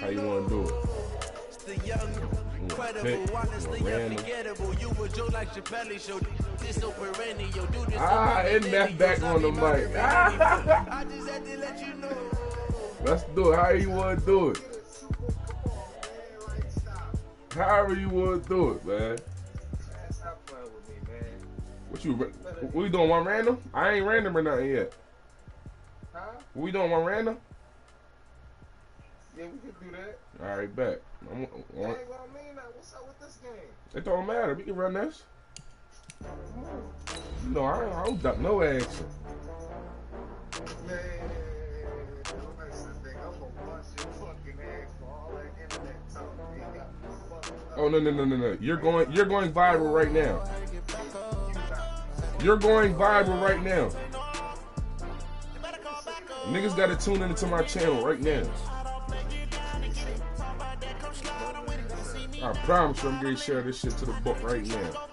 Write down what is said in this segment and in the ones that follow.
How you want to do it? And that's back on the mic. Let's do it. How you want to do it? However you want to do it, man. Stop playing with me, man. What you doing? One random? I ain't random or nothing yet. Huh? We doing one random? Yeah, we could do that. All right, bet. That ain't what I mean. What's up with this game? It don't matter. We can run this. You know, I don't duck no action. Man, don't say that thing. I'm gonna bust your fucking ass for all that internet talk. You got me fucked up. Oh no. You're going viral right now. You're going viral right now. Niggas gotta tune into my channel right now. I promise you I'm gonna share this shit to the book right now.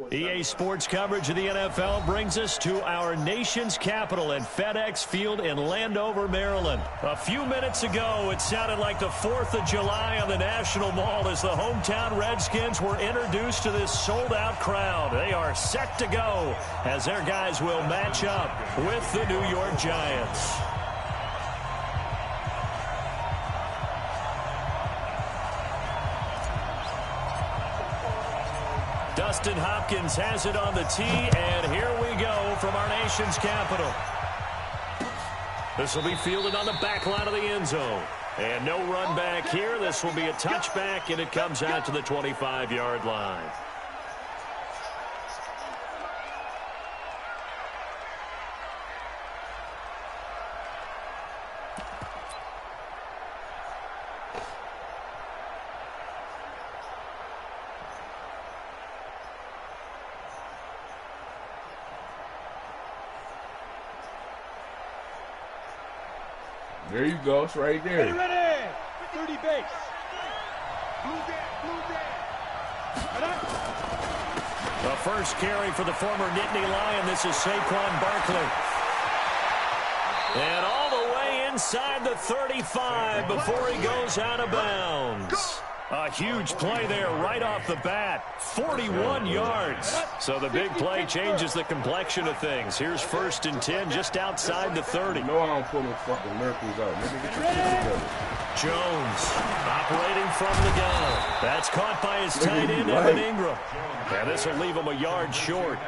EA Sports coverage of the NFL brings us to our nation's capital at FedEx Field in Landover, Maryland. A few minutes ago, it sounded like the 4th of July on the National Mall as the hometown Redskins were introduced to this sold-out crowd. They are set to go as their guys will match up with the New York Giants. Dustin Hopkins has it on the tee, and here we go from our nation's capital. This will be fielded on the back line of the end zone. And no run back here. This will be a touchback, and it comes out to the 25-yard line. There you go. It's right there. Ready. 30 base. The first carry for the former Nittany Lion. This is Saquon Barkley. And all the way inside the 35 before he goes out of bounds. A huge play there right off the bat. 41 yards. So the big play changes the complexion of things. Here's 1st and 10 just outside the 30. No, I don't pull no fucking miracles out. Nigga, get your shit together. Jones operating from the gun. That's caught by his tight end, Evan Ingram. And this will leave him a yard short.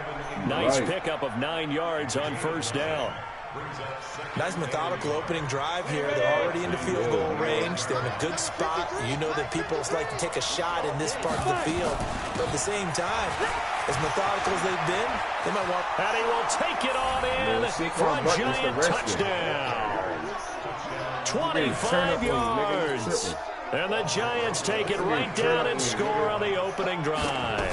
Nice pickup of 9 yards on 1st down. Nice methodical opening drive here. They're already into field goal range. They're in a good spot. You know that people like to take a shot in this part of the field. But at the same time, as methodical as they've been, they might want... And he will take it on in for a giant touchdown. 25 yards. And the Giants take it right down and score on the opening drive.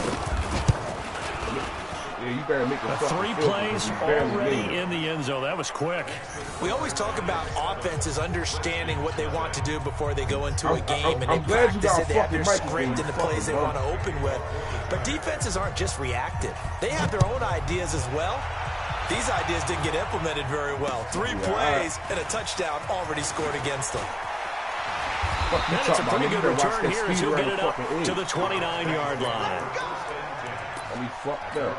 Yeah, you better make a 3 plays already in the end zone. That was quick. We always talk about offenses understanding what they want to do before they go into a game, and they practice it. They have their script and the plays they want to open with. But defenses aren't just reactive. They have their own ideas as well. These ideas didn't get implemented very well. 3 plays and a touchdown already scored against them. And it's a pretty good return here as he'll get it up to the 29-yard line. I mean, fucked up.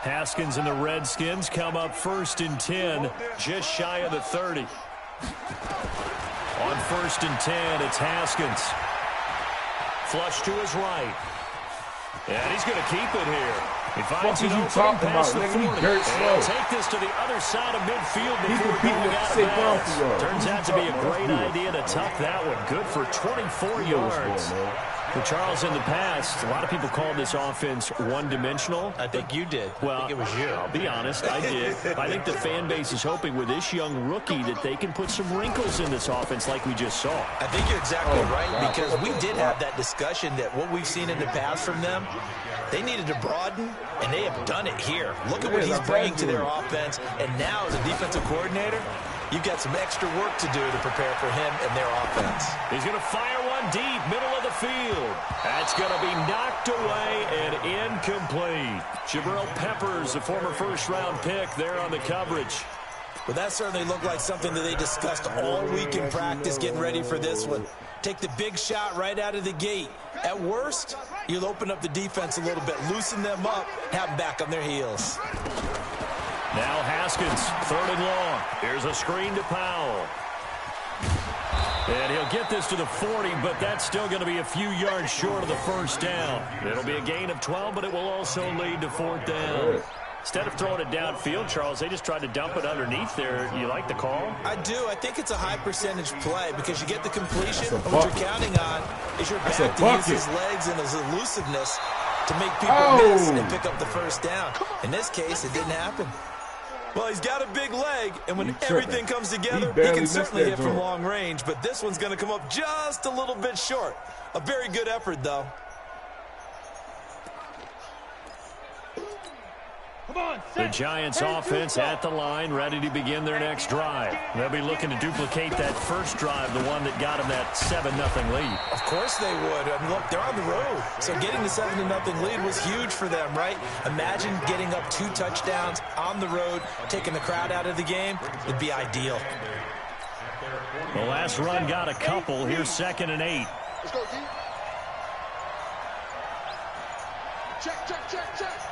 Haskins and the Redskins come up 1st and 10, just shy of the 30. On 1st and 10, it's Haskins. Flush to his right. And he's going to keep it here. He finds an opening past the 40. He'll take this to the other side of midfield before going out of bounds. Turns out to be a great idea to tuck that one. Good for 24 yards. Well, Charles, in the past, a lot of people called this offense one-dimensional. I think you did. Well, I think it was you. I'll be honest, I did. I think the fan base is hoping with this young rookie that they can put some wrinkles in this offense like we just saw. I think you're exactly right, because we did have that discussion that what we've seen in the past from them, they needed to broaden, and they have done it here. Look at what he's bringing to their offense, and now as a defensive coordinator, you've got some extra work to do to prepare for him and their offense. He's going to fire one deep, middle of the field. That's going to be knocked away and incomplete. Jabril Peppers, a former first-round pick, there on the coverage. Well, that certainly looked like something that they discussed all week in practice getting ready for this one. Take the big shot right out of the gate. At worst, you'll open up the defense a little bit, loosen them up, have them back on their heels. Now Haskins, 3rd and long. Here's a screen to Powell. And he'll get this to the 40, but that's still going to be a few yards short of the first down. It'll be a gain of 12, but it will also lead to 4th down. Instead of throwing it downfield, Charles, they just tried to dump it underneath there. You like the call? I do. I think it's a high-percentage play because you get the completion. What you're counting on is your back to use his legs and his elusiveness to make people miss and pick up the first down. In this case, it didn't happen. Well, he's got a big leg, and when everything comes together, he can certainly hit from long range, but this one's going to come up just a little bit short. A very good effort, though. The Giants offense at the line, ready to begin their next drive. They'll be looking to duplicate that first drive, the one that got them that 7-0 lead. Of course they would. I mean, look, they're on the road. So getting the 7-0 lead was huge for them, right? Imagine getting up 2 touchdowns on the road, taking the crowd out of the game. It'd be ideal. The last run got a couple. Here's 2nd and 8. Let's go, D. Check, check, check, check.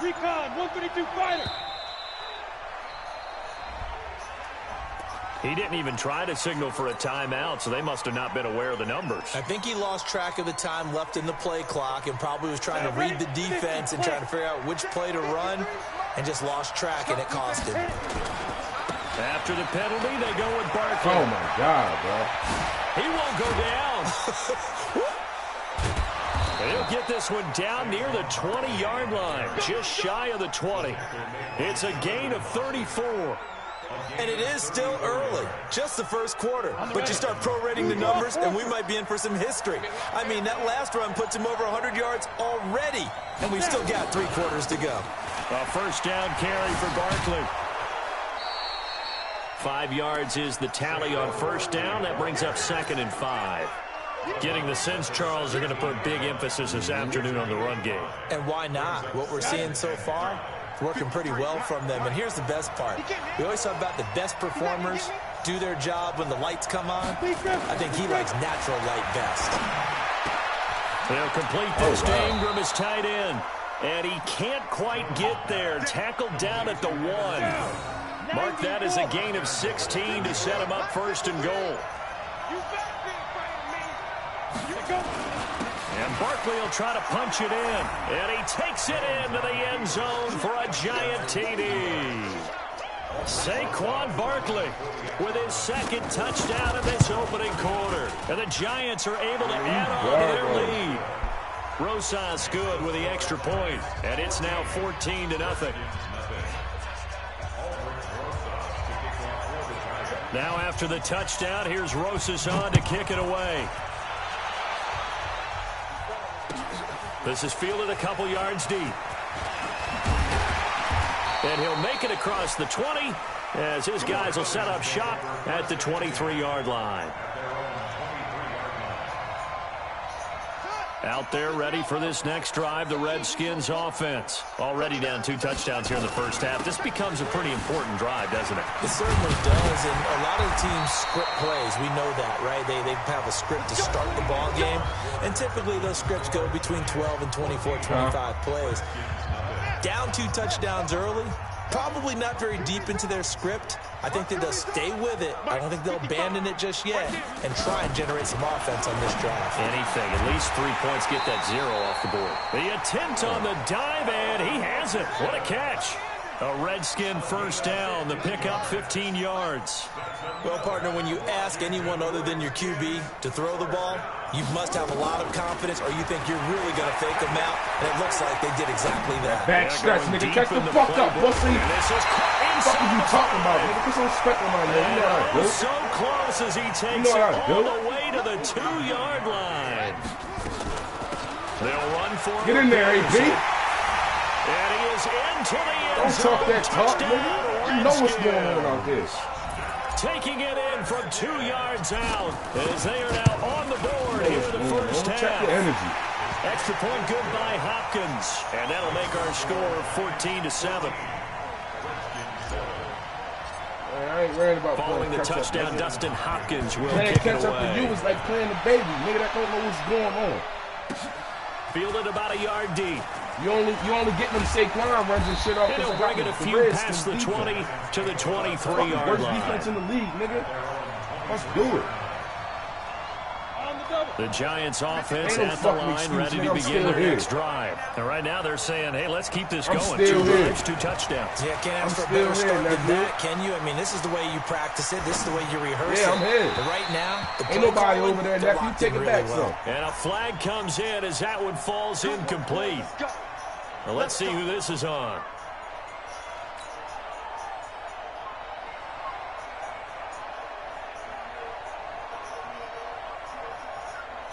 Recon, 132 fighter. He didn't even try to signal for a timeout, so they must have not been aware of the numbers. I think he lost track of the time left in the play clock and probably was trying to read the defense and trying to figure out which play to run and just lost track, and it cost him. After the penalty, they go with Barkley. Oh, my God, bro. He won't go down. He'll get this one down near the 20-yard line, just shy of the 20. It's a gain of 34. And it is still early, just the first quarter. But you start prorating the numbers, and we might be in for some history. I mean, that last run puts him over 100 yards already, and we've still got 3 quarters to go. A first down carry for Barkley. 5 yards is the tally on first down. That brings up 2nd and 5. Getting the sense, Charles, they're going to put big emphasis this afternoon on the run game. And why not? What we're seeing so far, it's working pretty well from them. And here's the best part. We always talk about the best performers do their job when the lights come on. I think he likes natural light best. They'll complete this to Ingram as tight end. And he can't quite get there. Tackled down at the 1. Mark that as a gain of 16 to set him up 1st and goal. And Barkley will try to punch it in. And he takes it into the end zone for a giant TD. Saquon Barkley with his 2nd touchdown in this opening quarter. And the Giants are able to add on to their lead. Rosas good with the extra point. And it's now 14-0. Now after the touchdown, here's Rosas on to kick it away. This is fielded a couple yards deep. And he'll make it across the 20 as his guys will set up shop at the 23-yard line. Out there ready for this next drive, the Redskins offense. Already down 2 touchdowns here in the first half. This becomes a pretty important drive, doesn't it? It certainly does, and a lot of the teams script plays. We know that, right? They have a script to start the ball game, and typically those scripts go between 12 and 24, 25 plays. Down 2 touchdowns early, probably not very deep into their script. I think that they'll stay with it. I don't think they'll abandon it just yet and try and generate some offense on this drive. Anything. At least 3 points, get that 0 off the board. The attempt on the dive, and he has it. What a catch. A Redskin first down. The pickup 15 yards. Well, partner, when you ask anyone other than your QB to throw the ball, you must have a lot of confidence or you think you're really going to fake them out, and it looks like they did exactly that. Back stretch, nigga. Catch the fuck up, pussy. What are you talking about, nigga? Put some respect on my name. You know how I do. So close as he takes it all the way to the 2-yard line. They'll run for it. Get in there, AP. And he is into the end Don't zone. talk that talk, nigga. You know what's going on out there. Taking it in from 2 yards out as they are now on the board here in the first half. Check the energy. Extra point good by Hopkins. And that'll make our score 14-7. I ain't worried about following the touchdown. Dustin Hopkins will kick it catch up away. to you is like playing the baby. Nigga that don't know what's going on. Fielded about a yard deep. You only get them Saquon runs and shit off. And he'll bring it a few past the 20 to the 23-yard worst line. defense in the league, nigga. Let's do it. The Giants offense at the line, ready to begin their next drive. And right now they're saying, hey, let's keep this going. 2 drives, 2 touchdowns. Yeah, can't ask for a better start than that, can you? I mean, this is the way you practice it. This is the way you rehearse it. Yeah, I'm here. But right now, the ain't nobody over there. Nephew, take it back, son. And a flag comes in as that one falls incomplete. Well, let's see who this is on.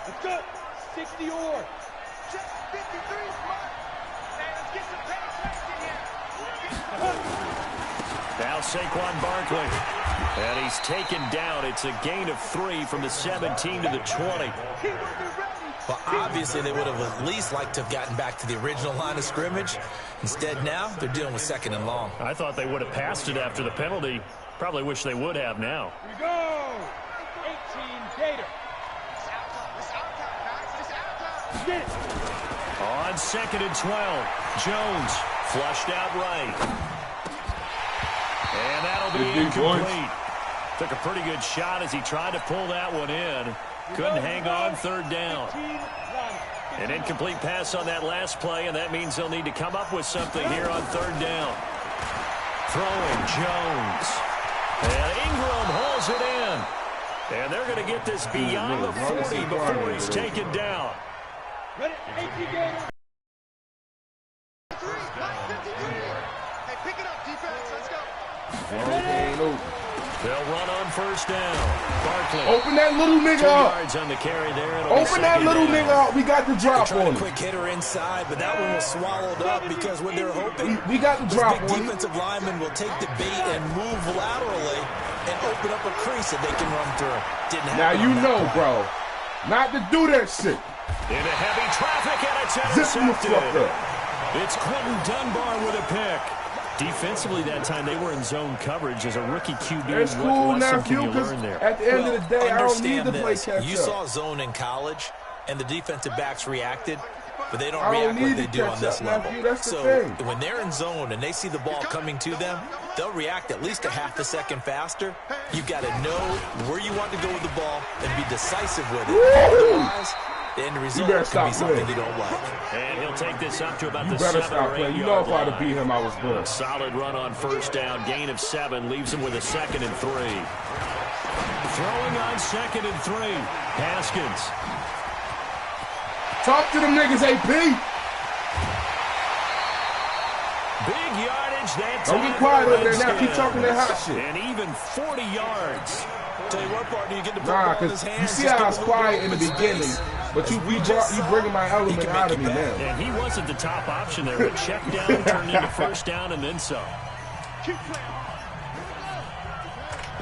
Let's go. 60 or. Check 53, smart. Hey, let's get some pace in here. Now Saquon Barkley. And he's taken down. It's a gain of 3 from the 17 to the 20. Well, obviously, they would have at least liked to have gotten back to the original line of scrimmage. Instead, now they're dealing with 2nd and long. I thought they would have passed it after the penalty. Probably wish they would have now. Here we go. 18 Gator. Get it. On 2nd and 12, Jones flushed out right. And that'll be incomplete. Took a pretty good shot as he tried to pull that one in. Couldn't hang on 3rd down. An incomplete pass on that last play, and that means they'll need to come up with something here on 3rd down. Throwing Jones. And Ingram holds it in. And they're going to get this beyond the 40 before he's taken down. Ready? 18 Gator. Hey, pick it up, defense. Let's go. They'll run on 1st down. Barkley. Open that little nigga 2 up. yards on the carry there. Open that little nigga up. We got the drop on him. Quick hitter inside, but that one was swallowed up because when they're hoping, we got the drop on him. Defensive lineman will take the bait and move laterally and open up a crease that they can run through. Didn't happen. Now you know, bro, not to do that shit. Into heavy traffic, and it's intercepted. It's Quentin Dunbar with a pick. Defensively that time, they were in zone coverage as a rookie QB. That's cool, nephew, because at the end of the day, I don't need to play catch-up. You saw zone in college, and the defensive backs reacted, but they don't react like they do on this level. So when they're in zone and they see the ball coming to them, they'll react at least a half a second faster. You've got to know where you want to go with the ball and be decisive with it. Otherwise, the end result could be something they don't like. And he'll take this up to about the 7 or 8 yard line. You know if I'd have beat him, I was good. Solid run on 1st down. Gain of 7 leaves him with a 2nd and 3. Throwing on 2nd and 3. Haskins. Talk to them niggas, AP. Big yardage that time. Don't get quiet over there now. Keep talking that hot shit. And even 40 yards. Tell you what, partner, you get the nah, because you see how I was quiet in the beginning, but you bringing my element out of me now. And he wasn't the top option there, but check down turned into 1st down and then some.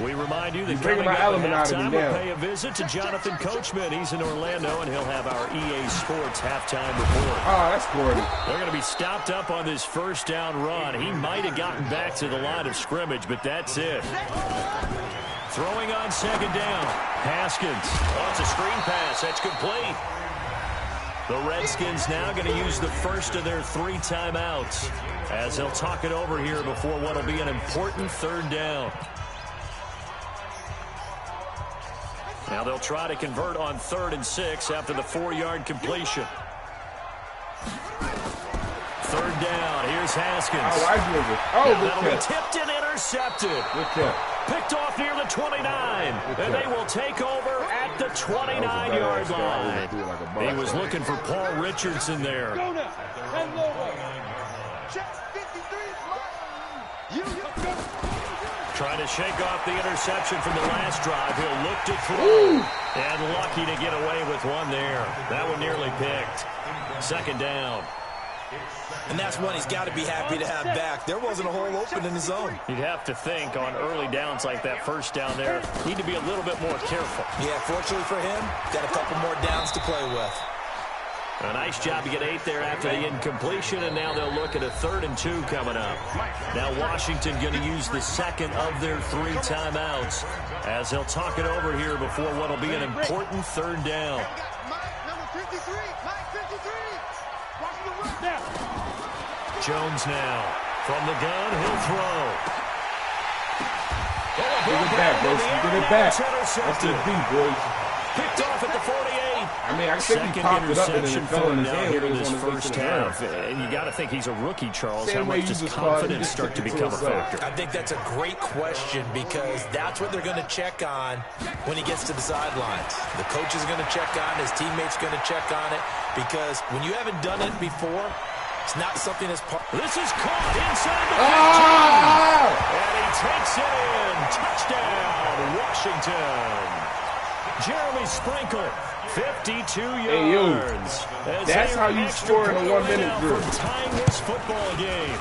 We remind you that coming up at halftime, we'll pay a visit to Jonathan Coachman. He's in Orlando, and he'll have our EA Sports halftime report. Oh, that's corny. They're going to be stopped up on this 1st down run. He might have gotten back to the line of scrimmage, but that's it. Throwing on 2nd down. Haskins. Oh, it's a screen pass. That's complete. The Redskins now going to use the first of their 3 timeouts as they'll talk it over here before what will be an important 3rd down. Now they'll try to convert on 3rd and 6 after the 4-yard completion. 3rd down. Here's Haskins. That'll be tipped and intercepted. Picked off near the 29. And they will take over at the 29-yard line. He was looking for Paul Richardson there. Go now. And low. Check 53, Trying to shake off the interception from the last drive. He'll look to throw. And lucky to get away with one there. That one nearly picked. 2nd down. And that's one he's got to be happy to have back. There wasn't a hole open in the zone. You'd have to think on early downs like that first down there, need to be a little bit more careful. Yeah, fortunately for him, got a couple more downs to play with. A nice job to get 8 there after the incompletion, and now they'll look at a 3rd and 2 coming up. Now Washington going to use the second of their 3 timeouts as they'll talk it over here before what will be an important 3rd down. Jones now from the gun, he'll throw. Get it back, bro. Get it back. That's the D, boys. Picked off at the 48. I mean, I think he popped it up and then it fell in his hand here in this first half. And you got to think he's a rookie, Charles. How much does confidence start to become a factor? I think that's a great question because that's what they're going to check on when he gets to the sidelines. The coach is going to check on it. His teammates going to check on it because when you haven't done it before, it's not something that's part. This is caught inside the 15. And he takes it in. Touchdown, Washington. Jeremy Sprinkle, 52 yards. Hey, that's how you score in a 1-minute drill. Tying this football game.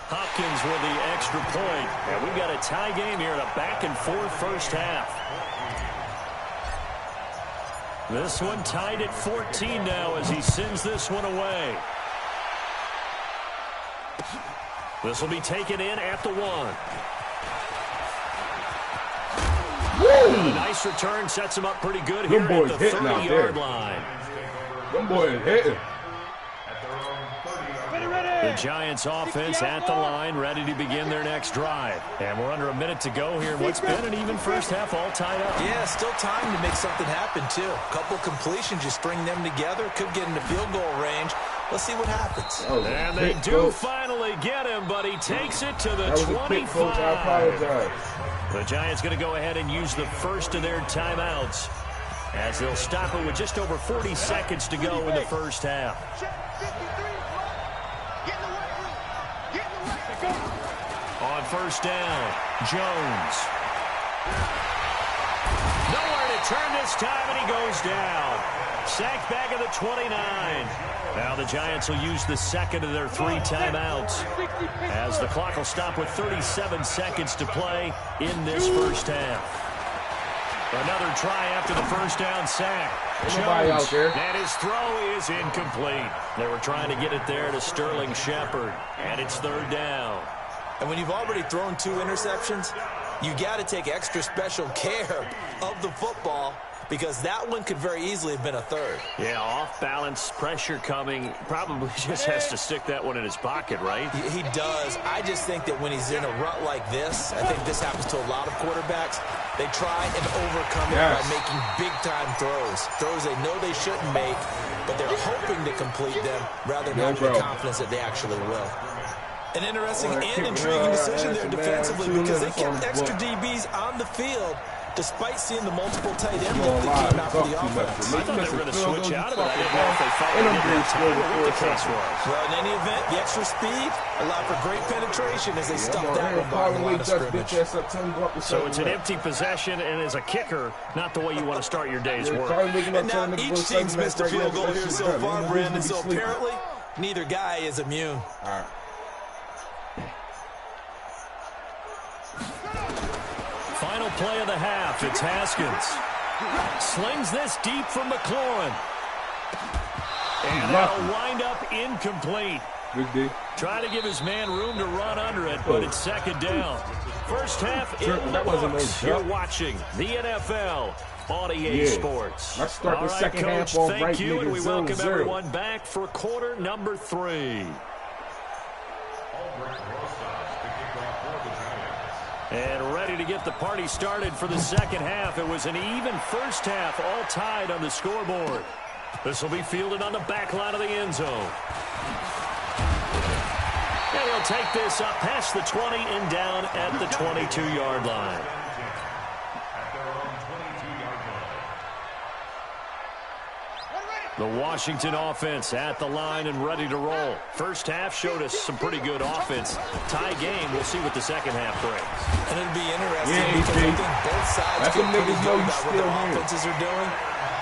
Hopkins with the extra point. And we've got a tie game here in a back-and-forth first half. This one tied at 14 now as he sends this one away. This will be taken in at the 1. A nice return, sets him up pretty good here at the 30-yard line. Them boys hitting. The Giants offense at the line, ready to begin their next drive. And we're under a minute to go here. What's been an even first half, all tied up. Yeah, still time to make something happen, too. A couple completions, you string them together, could get into field goal range. Let's see what happens. And they do finally get him, but he takes it to the 25. I apologize. The Giants going to go ahead and use the first of their timeouts as they'll stop it with just over 40 seconds to go in the first half. On first down, Jones. Nowhere to turn this time, and he goes down. Sacked back at the 29. Now the Giants will use the second of their 3 timeouts as the clock will stop with 37 seconds to play in this first half. Another try after the first down sack. Jones, and his throw is incomplete. They were trying to get it there to Sterling Shepard, and it's 3rd down. And when you've already thrown 2 interceptions, you got to take extra special care of the football because that one could very easily have been a 3rd. Yeah, off balance, pressure coming. Probably just has to stick that one in his pocket, right? He does. I just think that when he's in a rut like this, I think this happens to a lot of quarterbacks, they try and overcome it by making big-time throws. Throws they know they shouldn't make, but they're hoping to complete them rather than having the confidence that they actually will. An interesting and intriguing decision there defensively because they kept extra DBs on the field despite seeing the multiple tight end look that came out for the offense. I thought they were going to switch out of it. I didn't know if they thought they did what the case was. Well, in any event, the extra speed allowed for great penetration as they stuffed that one by the line of scrimmage. So it's an empty possession, and as a kicker, not the way you want to start your day's work. And now each team's missed a field goal here so far, Brandon, so apparently neither guy is immune. All right. Final play of the half, it's Haskins. Slings this deep from McLaurin. And that'll wind up incomplete. Good D. Trying to give his man room to run under it, but it's 2nd down. First half in the books. You're watching the NFL on EA Sports. Let's start the second half Coach, off thank right, you, and we welcome 0-0. everyone back for quarter number 3. And ready to get the party started for the second half. It was an even first half, all tied on the scoreboard. This will be fielded on the back line of the end zone. And he'll take this up past the 20 and down at the 22-yard line. The Washington offense at the line and ready to roll. First half showed us some pretty good offense. Tie game, we'll see what the second half brings. And it'll be interesting because I think both sides get pretty good about what their offenses are doing.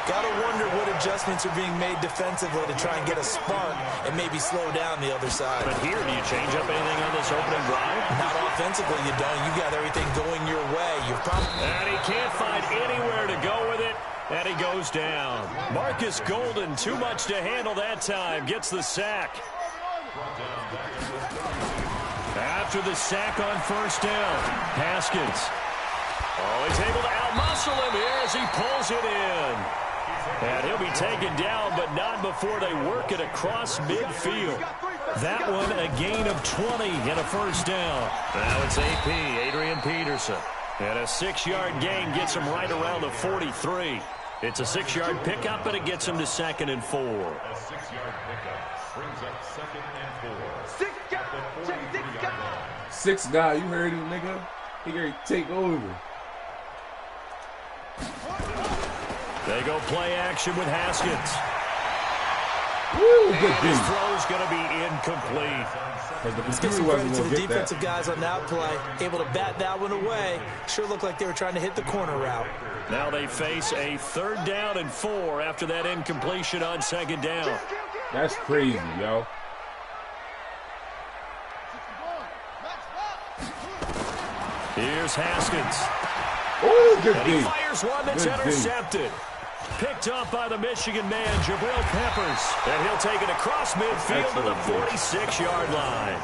Gotta wonder what adjustments are being made defensively to try and get a spark and maybe slow down the other side. But here, do you change up anything on this opening drive? Not offensively, you don't. You got everything going your way. And he can't find anywhere to go with it. And he goes down. Marcus Golden, too much to handle that time. Gets the sack. After the sack on first down, Haskins. Oh, he's able to outmuscle him here as he pulls it in. And he'll be taken down, but not before they work it across midfield. That one, a gain of 20 and a first down. Now it's AP, Adrian Peterson. And a 6-yard gain gets him right around the 43. It's a 6-yard pickup, but it gets him to 2nd and 4. A 6-yard pickup brings up 2nd and 4. 6 guy. 6 guy, you heard him, nigga? He ready to take over. They go play action with Haskins. Woo, good and his throw's going to be incomplete. Let's give some credit to the defensive guys on that play. Able to bat that one away. Sure looked like they were trying to hit the corner route. Now they face a 3rd down and 4 after that incompletion on 2nd down. That's crazy, yo. Here's Haskins. Oh, good and he fires one that's intercepted. Picked up by the Michigan man, Jabril Peppers. And he'll take it across midfield to the 46-yard line.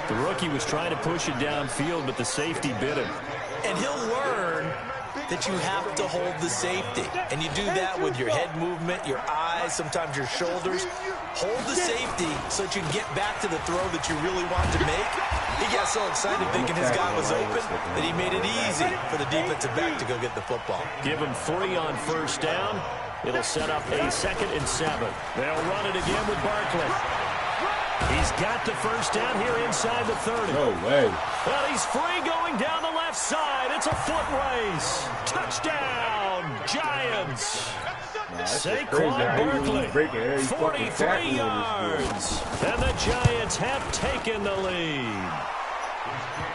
The rookie was trying to push it downfield, but the safety bit him. And he'll learn that you have to hold the safety. And you do that with your head movement, your eyes, sometimes your shoulders. Hold the safety so that you can get back to the throw that you really want to make. He got so excited thinking his guy was open that he made it easy for the defensive back to go get the football. Give him 3 on first down. It'll set up a 2nd and 7. They'll run it again with Barkley. He's got the first down here inside the 30. No way. Well, he's free going down the left side. It's a foot race. Touchdown, Giants. Saquon Barkley, 43 yards. And the Giants have taken the lead.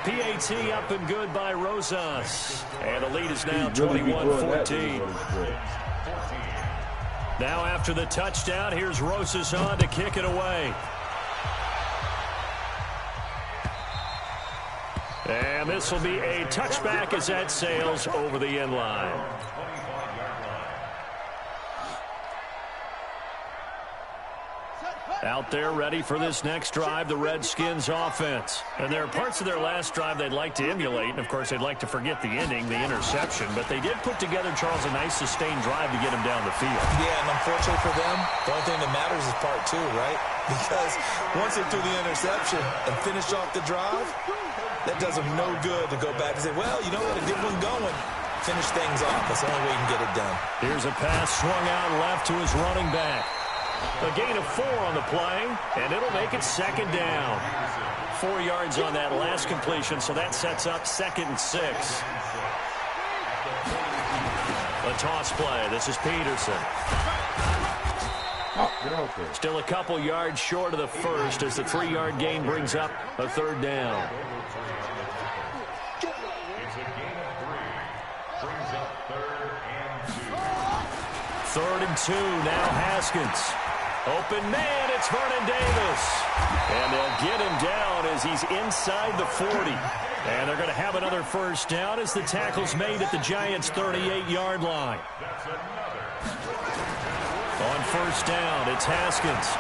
PAT up and good by Rosas. And the lead is now 21-14. Now after the touchdown, here's Rosas on to kick it away. And this will be a touchback as that sails over the end line. Out there ready for this next drive, the Redskins offense. And there are parts of their last drive they'd like to emulate. And, of course, they'd like to forget the ending, the interception. But they did put together, Charles, a nice sustained drive to get him down the field. Yeah, and unfortunately for them, the only thing that matters is part 2, right? Because once they threw the interception and finished off the drive, that does them no good to go back and say, well, you know what, a good one going. Finish things off. That's the only way you can get it done. Here's a pass swung out left to his running back. A gain of 4 on the play, and it'll make it 2nd down. 4 yards on that last completion, so that sets up 2nd and 6. A toss play. This is Peterson. Still a couple yards short of the first as the 3-yard gain brings up a 3rd down. Third and 2, now Haskins. Open man, it's Vernon Davis. And they'll get him down as he's inside the 40. And they're going to have another first down as the tackle's made at the Giants' 38-yard line. On first down, it's Haskins.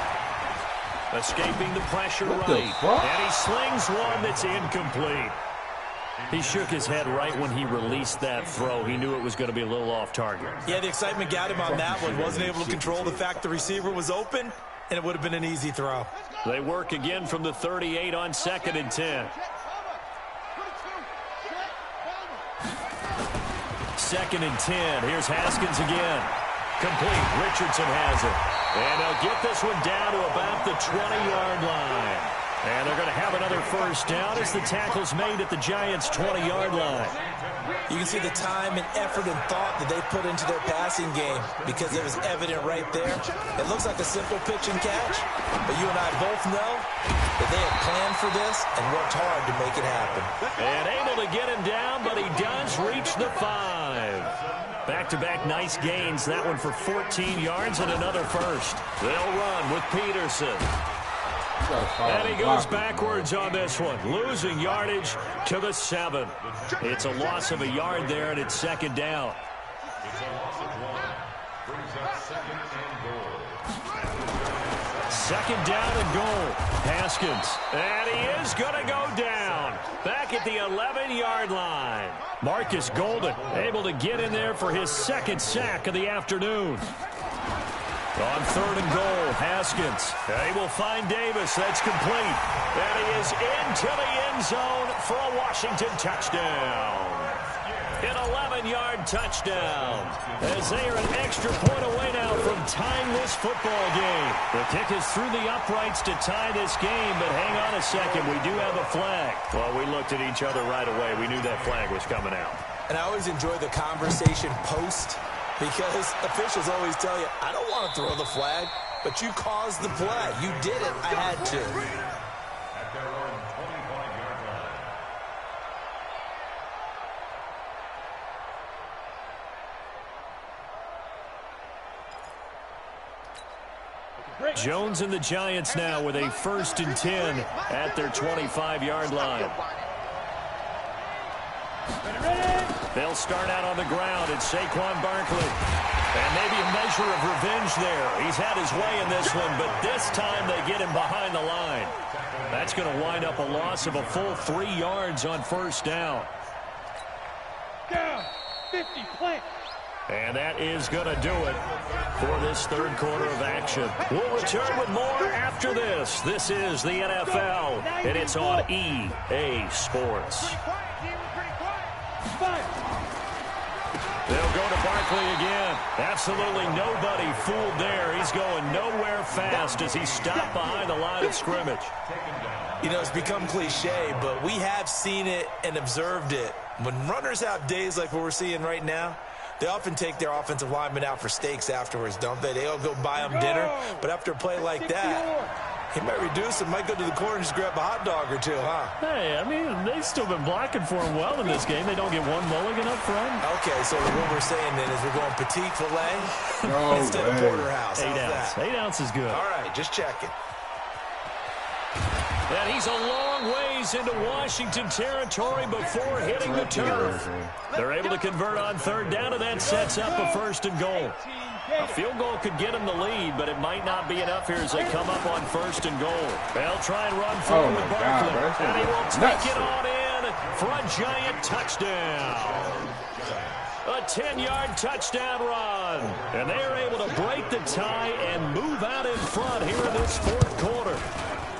Escaping the pressure right. And he slings one that's incomplete. He shook his head right when he released that throw. He knew it was going to be a little off target. Yeah, the excitement got him on that one. Wasn't able to control the fact the receiver was open, and it would have been an easy throw. They work again from the 38 on 2nd and 10. 2nd and 10. Here's Haskins again. Complete. Richardson has it. And they'll get this one down to about the 20-yard line. And they're going to have another first down as the tackle's made at the Giants' 20-yard line. You can see the time and effort and thought that they put into their passing game because it was evident right there. It looks like a simple pitch and catch, but you and I both know that they have planned for this and worked hard to make it happen. And able to get him down, but he does reach the 5. Back-to-back nice gains. That one for 14 yards and another first. They'll run with Peterson. And he goes backwards on this one, losing yardage to the 7. It's a loss of a yard there, and it's second down. It's a loss of 1. Brings up second and goal. Second down and goal. Haskins. And he is going to go down. Back at the 11-yard line. Marcus Golden able to get in there for his second sack of the afternoon. On third and goal, Haskins. He will find Davis. That's complete. And he is into the end zone for a Washington touchdown. An 11-yard touchdown. As they are an extra point away now from tying this football game. The kick is through the uprights to tie this game, but hang on a second. We do have a flag. Well, we looked at each other right away. We knew that flag was coming out. And I always enjoy the conversation post, because officials always tell you, I don't want to throw the flag, but you caused the play. You did it. I had to. At their own 25-yard line. Jones and the Giants now with a 1st and 10 at their 25-yard line. They'll start out on the ground. It's Saquon Barkley. And maybe a measure of revenge there. He's had his way in this one, but this time they get him behind the line. That's going to wind up a loss of a full 3 yards on first down. Down, 50, play. And that is going to do it for this third quarter of action. We'll return with more after this. This is the NFL, and it's on EA Sports. They'll go to Barkley again. Absolutely nobody fooled there. He's going nowhere fast as he stopped behind the line of scrimmage. You know, it's become cliche, but we have seen it and observed it. When runners have days like what we're seeing right now, they often take their offensive linemen out for steaks afterwards, don't they? They all go buy them dinner. But after a play like that, he might reduce and might go to the corner and just grab a hot dog or two, huh? Hey, I mean, they've still been blocking for him well in this game. They don't get one mulligan up front. Okay, so what we're saying then is we're going petite filet instead of porterhouse. 8 ounce. 8 ounce is good. All right, just checking. And he's a long ways into Washington territory before hitting the turf. They're able to convert on third down, and that sets up a 1st and goal. A field goal could get them the lead, but it might not be enough here as they come up on 1st and goal. They'll try and run forward with Barkley, and he will take it on in for a giant touchdown. A 10-yard touchdown run. And they are able to break the tie and move out in front here in this fourth quarter.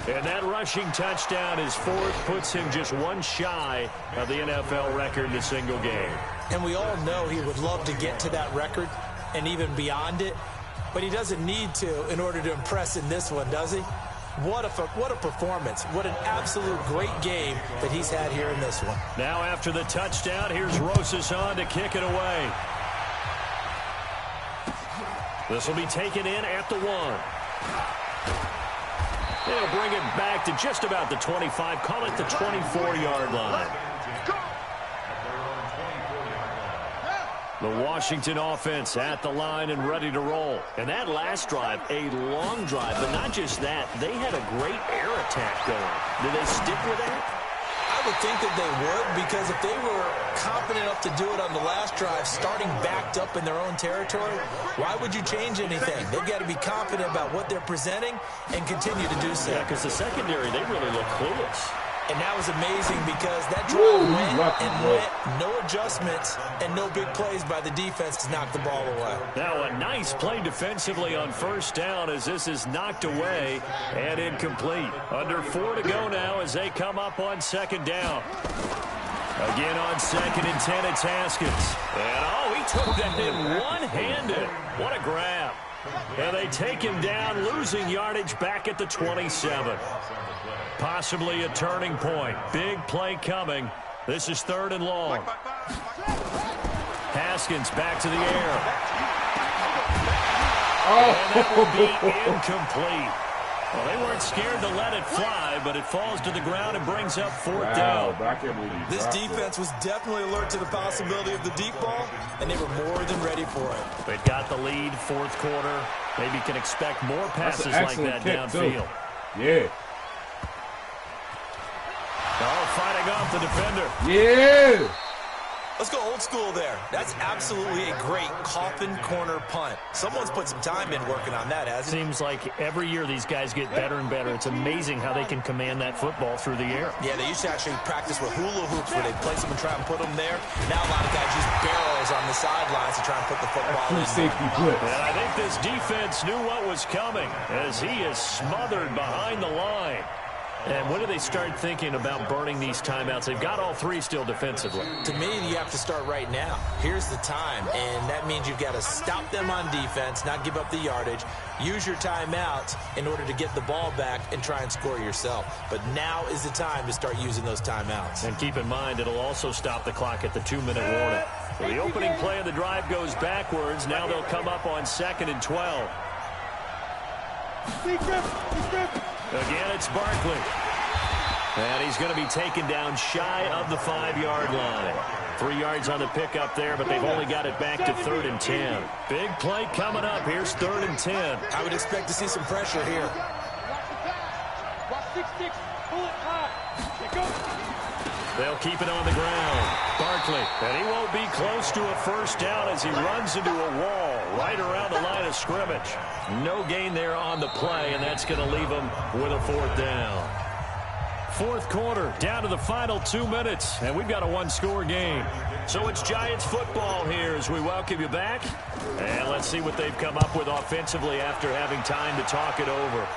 And that rushing touchdown, his 4th, puts him just one shy of the NFL record in a single game. And we all know he would love to get to that record and even beyond it, but he doesn't need to in order to impress in this one, does he? What a performance. What an absolute great game that he's had here in this one. Now after the touchdown, here's Rosas on to kick it away. This will be taken in at the 1. They'll bring it back to just about the 25, call it the 24-yard line. The Washington offense at the line and ready to roll. And that last drive, a long drive, but not just that. They had a great air attack going. Do they stick with that? I would think that they would, because if they were confident enough to do it on the last drive, starting backed up in their own territory, why would you change anything? They've got to be confident about what they're presenting and continue to do so. Yeah, because the secondary, they really look clueless. And that was amazing because that drive went, no adjustments, and no big plays by the defense to knock the ball away. Now a nice play defensively on first down as this is knocked away and incomplete. Under 4 to go now as they come up on 2nd down. Again on 2nd and 10, it's Haskins. And he took that in one-handed. What a grab. And they take him down, losing yardage back at the 27. Possibly a turning point. Big play coming This is 3rd and long. Haskins back to the air. Oh, and that will be incomplete. Well, they weren't scared to let it fly, but it falls to the ground and brings up 4th down. This defense was definitely alert to the possibility of the deep ball, and they were more than ready for it. They've got the lead, 4th quarter. Maybe can expect more passes like that downfield. Yeah. Oh, fighting off the defender. Yeah. Let's go old school there. That's absolutely a great coffin corner punt. Someone's put some time in working on that, hasn't it? Seems like every year these guys get better and better. It's amazing how they can command that football through the air. Yeah, they used to actually practice with hula hoops where they'd place them and try and put them there. Now a lot of guys use barrels on the sidelines to try and put the football in. Safety blitz. And I think this defense knew what was coming as he is smothered behind the line. And when do they start thinking about burning these timeouts? They've got all 3 still defensively. To me, you have to start right now. Here's the time, and that means you've got to stop them on defense, not give up the yardage, use your timeouts in order to get the ball back and try and score yourself. But now is the time to start using those timeouts. And keep in mind, it'll also stop the clock at the 2-minute warning. So the opening play of the drive goes backwards. Now they'll come up on 2nd and 12. Again, it's Barkley. And he's going to be taken down shy of the 5-yard line. 3 yards on the pickup there, but they've only got it back to 3rd and 10. Big play coming up. Here's 3rd and 10. I would expect to see some pressure here. They'll keep it on the ground. Barkley, and he won't be close to a 1st down as he runs into a wall right around the line of scrimmage. No gain there on the play, and that's going to leave him with a 4th down. 4th quarter, down to the final 2 minutes, and we've got a 1-score game. So it's Giants football here as we welcome you back. And let's see what they've come up with offensively after having time to talk it over.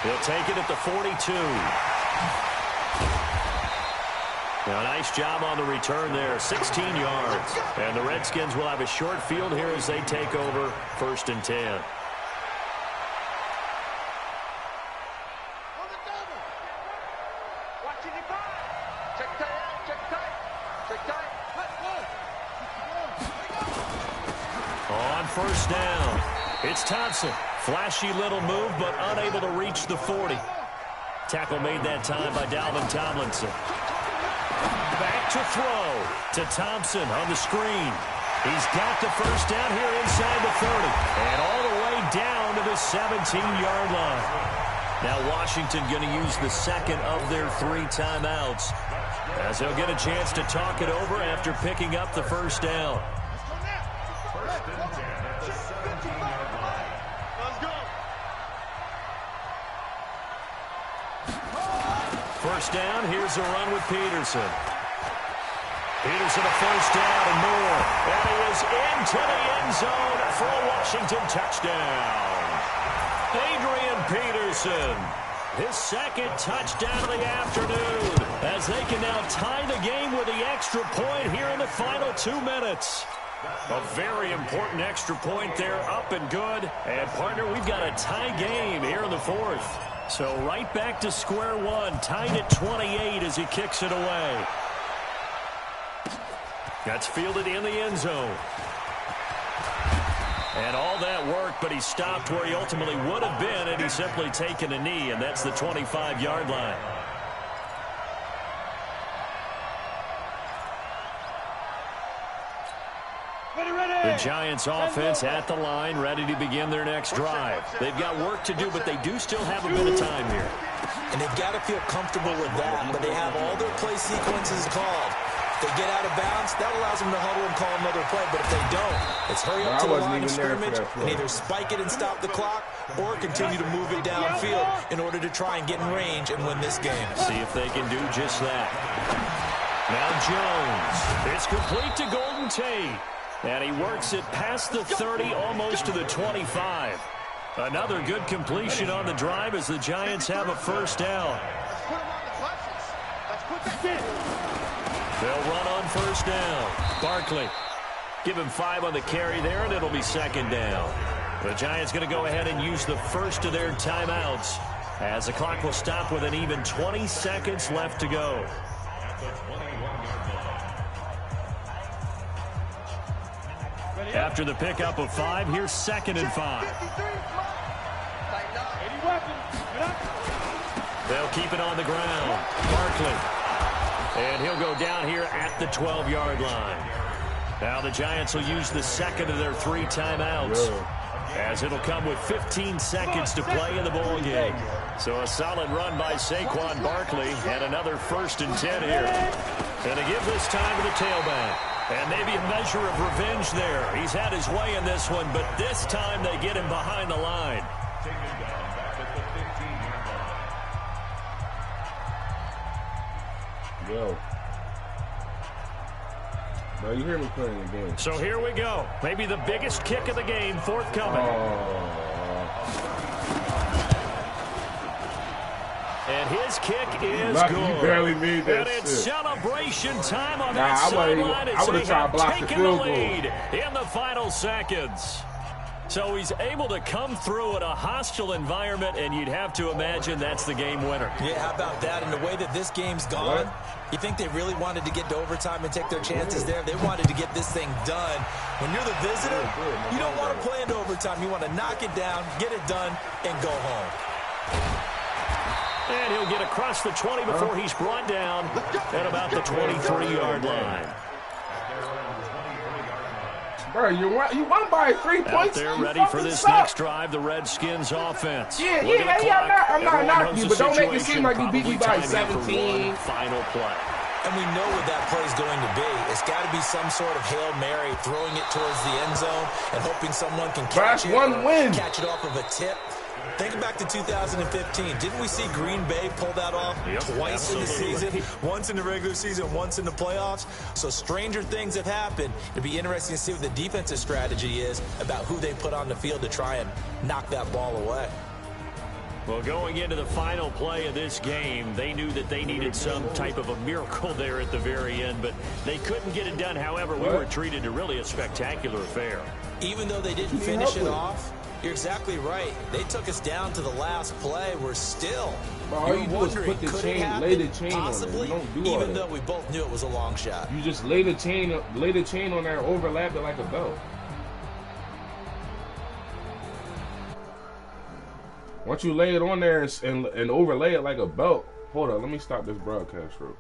He'll take it at the 42. Now, nice job on the return there, 16 yards. And the Redskins will have a short field here as they take over 1st and 10. On 1st down, it's Thompson. Flashy little move, but unable to reach the 40. Tackle made that time by Dalvin Tomlinson. Back to throw to Thompson on the screen. He's got the 1st down here inside the 30. And all the way down to the 17-yard line. Now Washington going to use the 2nd of their 3 timeouts as they'll get a chance to talk it over after picking up the 1st down. 1st and 10 at the 17-yard line. Let's go. 1st down, here's a run with Peterson. Peterson a 1st down and more. And he is into the end zone for a Washington touchdown. Adrian Peterson, his 2nd touchdown of the afternoon, as they can now tie the game with the extra point here in the final 2 minutes. A very important extra point there, up and good. And, partner, we've got a tie game here in the 4th. So right back to square one, tied at 28 as he kicks it away. That's fielded in the end zone. And all that work, but he stopped where he ultimately would have been, and he's simply taken a knee, and that's the 25-yard line. The Giants offense at the line, ready to begin their next drive. They've got work to do, but they do still have a bit of time here. And they've got to feel comfortable with that, but they have all their play sequences called. If they get out of bounds, that allows them to huddle and call another play, but if they don't, it's hurry up to the line of scrimmage and either spike it and stop the clock or continue to move it downfield in order to try and get in range and win this game. See if they can do just that. Now Jones. It's complete to Golden Tate. And he works it past the 30, almost to the 25. Another good completion on the drive as the Giants have a 1st down. They'll run on 1st down. Barkley. Give him 5 on the carry there, and it'll be 2nd down. The Giants going to go ahead and use the 1st of their timeouts As the clock will stop with an even 20 seconds left to go. After the pickup of 5, here's 2nd and 5. They'll keep it on the ground. Barkley. And he'll go down here at the 12-yard line. Now the Giants will use the 2nd of their 3 timeouts. As it'll come with 15 seconds to play in the ball game. So a solid run by Saquon Barkley and another 1st and 10 here. And to give this time to the tailback. And maybe a measure of revenge there. He's had his way in this one, but this time they get him behind the line. Yo. Now you hear me playing the game. So here we go. Maybe the biggest kick of the game forthcoming. And his kick is good. You barely made that and it's shit. Celebration time on that sideline. I would have tried to block the field goal in the final seconds. So he's able to come through in a hostile environment, and you'd have to imagine that's the game winner. Yeah, how about that? And the way that this game's gone, you think they really wanted to get to overtime and take their chances there? They wanted to get this thing done. When you're the visitor, you don't want to play into overtime. You want to knock it down, get it done, and go home. And he'll get across the 20 before he's brought down at about the 23-yard line. Bro, you want to buy 3 points? Out there ready for this next drive, the Redskins offense. I'm not knocking you, but don't make it seem like you beat me by 17. Final play. And we know what that play is going to be. It's got to be some sort of Hail Mary, throwing it towards the end zone and hoping someone can catch it off of a tip. Think back to 2015. Didn't we see Green Bay pull that off twice in the season? Once in the regular season, once in the playoffs. So stranger things have happened. It'll be interesting to see what the defensive strategy is about who they put on the field to try and knock that ball away. Well, going into the final play of this game, they knew that they needed some type of a miracle there at the very end, but they couldn't get it done. However, we were treated to really a spectacular affair. Even though they didn't finish it off, you're exactly right. They took us down to the last play. We're still wondering, could it happen? Lay the chain Possibly, on it. You don't do even though we both knew it was a long shot. You just lay the chain on there, overlap it like a belt. Once you lay it on there and overlay it like a belt, hold on, let me stop this broadcast real quick.